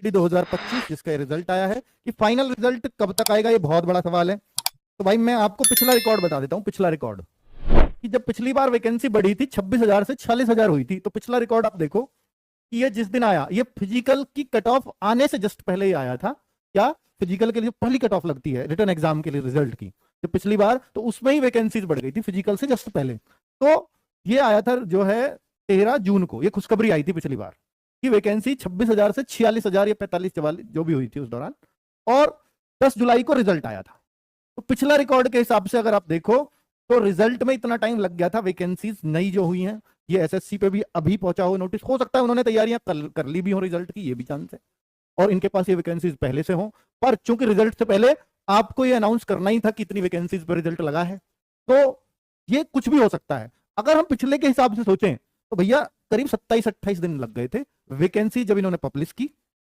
2025 जिसका रिजल्ट आया है कि फाइनल रिजल्ट कब तक आएगा, ये बहुत बड़ा सवाल है। तो भाई मैं आपको पिछला रिकॉर्ड बता देता हूं। पिछला रिकॉर्ड कि जब पिछली बार वैकेंसी बढ़ी थी 26,000 से 46,000 हुई थी, तो पिछला रिकॉर्ड आप देखो कि ये जिस दिन आया, ये फिजिकल की कट ऑफ आने से जस्ट पहले ही आया था। क्या फिजिकल के लिए पहली कट ऑफ लगती है रिटर्न एग्जाम के लिए रिजल्ट की, जो पिछली बार, तो उसमें ही वैकेंसीज बढ़ गई थी फिजिकल से जस्ट पहले। तो ये आया था जो है 13 जून को, ये खुशखबरी आई थी पिछली बार की वैकेंसी 26,000 से 46,000 या 45-44 जो भी हुई थी उस दौरान, और 10 जुलाई को रिजल्ट आया था। तो पिछला रिकॉर्ड के हिसाब से अगर आप देखो तो रिजल्ट में इतना टाइम लग गया था। वैकेंसीज नई जो हुई हैं, ये एसएससी पे भी अभी पहुंचा हो नोटिस, हो सकता है उन्होंने तैयारियां कर ली भी हो रिजल्ट की, ये भी चांस है, और इनके पास ये वैकेंसीज पहले से हो। पर चूंकि रिजल्ट से पहले आपको ये अनाउंस करना ही था कितनी वैकेंसीज पर रिजल्ट लगा है, तो ये कुछ भी हो सकता है। अगर हम पिछले के हिसाब से सोचें तो भैया करीब 27-28 दिन लग गए थे वैकेंसी जब इन्होंने पब्लिश की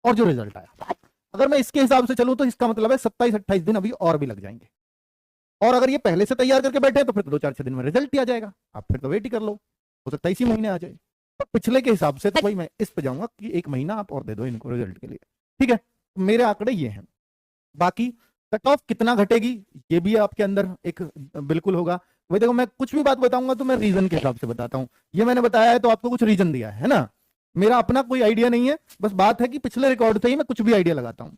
और जो रिजल्ट आया। अगर मैं इसके हिसाब से चलूं तो इसका मतलब है 27-28 दिन अभी और भी लग जाएंगे। और अगर ये पहले से तैयार करके बैठे तो फिर तो 2-4-6 दिन में रिजल्ट ही आ जाएगा, आप फिर तो वेट ही कर लो, हो सकता है इसी महीने आ जाए। तो पिछले के हिसाब से तो भाई मैं इस पे जाऊंगा कि 1 महीना आप और दे दो इनको रिजल्ट के लिए, ठीक है। मेरे आंकड़े ये हैं। बाकी कट ऑफ कितना घटेगी ये भी आपके अंदर एक बिल्कुल होगा। वही देखो, मैं कुछ भी बात बताऊंगा तो मैं रीजन के हिसाब से बताता हूं। ये मैंने बताया है तो आपको कुछ रीजन दिया है ना, मेरा अपना कोई आइडिया नहीं है, बस बात है कि पिछले रिकॉर्ड से ही मैं कुछ भी आइडिया लगाता हूं।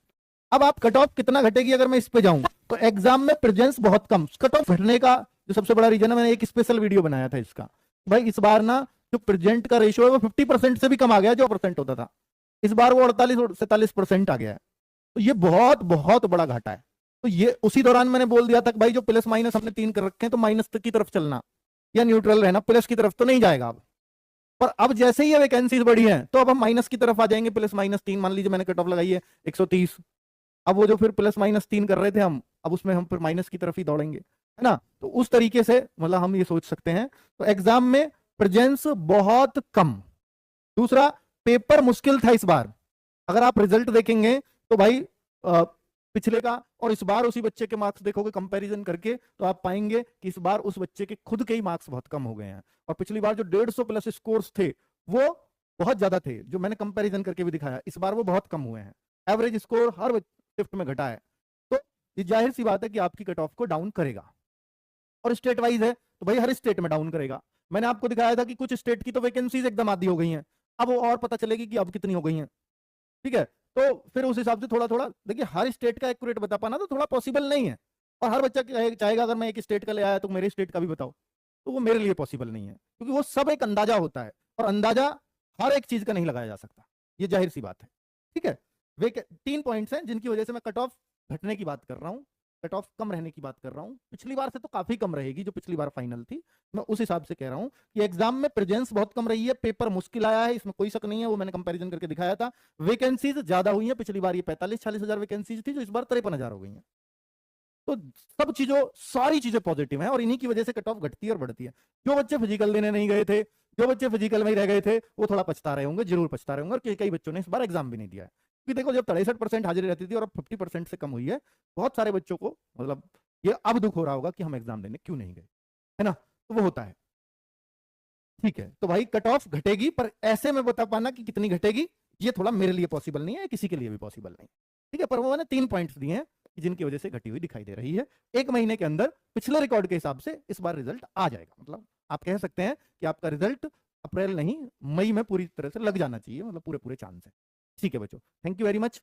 अब आप कट ऑफ कितना घटेगी अगर मैं इस पे जाऊं, तो एग्जाम में प्रेजेंस बहुत कम। कट ऑफ घटने का जो सबसे बड़ा रीजन है, मैंने एक स्पेशल वीडियो बनाया था इसका, भाई इस बार ना जो प्रेजेंट का रेशियो है वो 50% से भी कम आ गया, जो परसेंट होता था इस बार वो 48-47% आ गया है। तो ये बहुत बहुत बड़ा घाटा है। तो ये उसी दौरान मैंने बोल दिया था कि भाई जो प्लस माइनस हमने 3 कर रखे हैं तो माइनस की तरफ चलना या न्यूट्रल रहना, प्लस की तरफ तो नहीं जाएगा अब। पर अब जैसे ही ये वैकेंसीज बढ़ी हैं तो अब हम माइनस की तरफ आ जाएंगे। प्लस-3 मान लीजिए मैंने कट ऑफ लगाई है 130, अब वो जो फिर प्लस-3 कर रहे थे हम, अब उसमें हम फिर माइनस की तरफ ही दौड़ेंगे, है ना। तो उस तरीके से मतलब हम ये सोच सकते हैं। तो एग्जाम में प्रेजेंस बहुत कम। दूसरा, पेपर मुश्किल था इस बार। अगर आप रिजल्ट देखेंगे तो भाई पिछले का और इस बार उसी बच्चे के मार्क्स देखोगे कंपैरिजन करके, तो आप पाएंगे कि इस बार उस बच्चे के खुद के ही मार्क्स बहुत कम हो गए हैं। और पिछली बार जो 150 प्लस स्कोर्स थे वो बहुत ज्यादा थे, जो मैंने कंपैरिजन करके भी दिखाया, इस बार वो बहुत कम हुए हैं। एवरेज स्कोर हर शिफ्ट में घटा है। तो ये जाहिर सी बात है कि आपकी कट ऑफ को डाउन करेगा। और स्टेट वाइज है तो भाई हर स्टेट में डाउन करेगा। मैंने आपको दिखाया था कि कुछ स्टेट की तो वैकेंसीज एकदम आधी हो गई हैं, अब वो और पता चलेगी कि अब कितनी हो गई हैं, ठीक है। तो फिर उस हिसाब से थोड़ा थोड़ा देखिए, हर स्टेट का एक्यूरेट बता पाना तो थोड़ा पॉसिबल नहीं है। और हर बच्चा चाहेगा अगर मैं एक स्टेट का ले आया तो मेरे स्टेट का भी बताओ, तो वो मेरे लिए पॉसिबल नहीं है, क्योंकि वो सब एक अंदाजा होता है और अंदाजा हर एक चीज का नहीं लगाया जा सकता, ये जाहिर सी बात है, ठीक है। वे 3 पॉइंट्स हैं जिनकी वजह से मैं कट ऑफ घटने की बात कर रहा हूँ, कट ऑफ कम रहने की बात कर रहा हूँ। पिछली बार से तो काफी कम रहेगी, जो पिछली बार फाइनल थी, मैं उस हिसाब से कह रहा हूँ कि एग्जाम में प्रेजेंस बहुत कम रही है, पेपर मुश्किल आया है, इसमें कोई शक नहीं है, वो मैंने कंपैरिजन करके दिखाया था। वैकेंसीज ज्यादा हुई है, पिछली बार ये 45-40 हजार वैकेंसीज थी, जो इस बार 53,000 हो गई है। तो सब चीजों सारी चीजें पॉजिटिव हैं और इन्हीं की वजह से कट ऑफ घटती है और बढ़ती है। जो बच्चे फिजिकल देने नहीं गए थे, जो बच्चे फिजिकल में ही रह गए थे, वो थोड़ा पछता रहे होंगे, जरूर पछता रहे होंगे। और कई बच्चों ने इस बार एग्जाम भी नहीं दिया है, क्योंकि देखो जब 63% हाजिरी रहती थी और अब 50% से कम हुई है, बहुत सारे बच्चों को मतलब ये अब दुख हो रहा होगा कि हम एग्जाम देने क्यों नहीं गए, है ना। तो वो होता है, ठीक है। तो भाई कट ऑफ घटेगी, पर ऐसे में बता पाना कि कितनी घटेगी ये थोड़ा मेरे लिए पॉसिबल नहीं है, किसी के लिए भी पॉसिबल नहीं, ठीक है। पर वो मैंने 3 पॉइंट्स दिए हैं जिनकी वजह से घटी हुई दिखाई दे रही है। 1 महीने के अंदर पिछले रिकॉर्ड के हिसाब से इस बार रिजल्ट आ जाएगा, मतलब आप कह सकते हैं कि आपका रिजल्ट अप्रैल नहीं मई में पूरी तरह से लग जाना चाहिए, मतलब पूरे चांस है, ठीक है बच्चों। Thank you very much.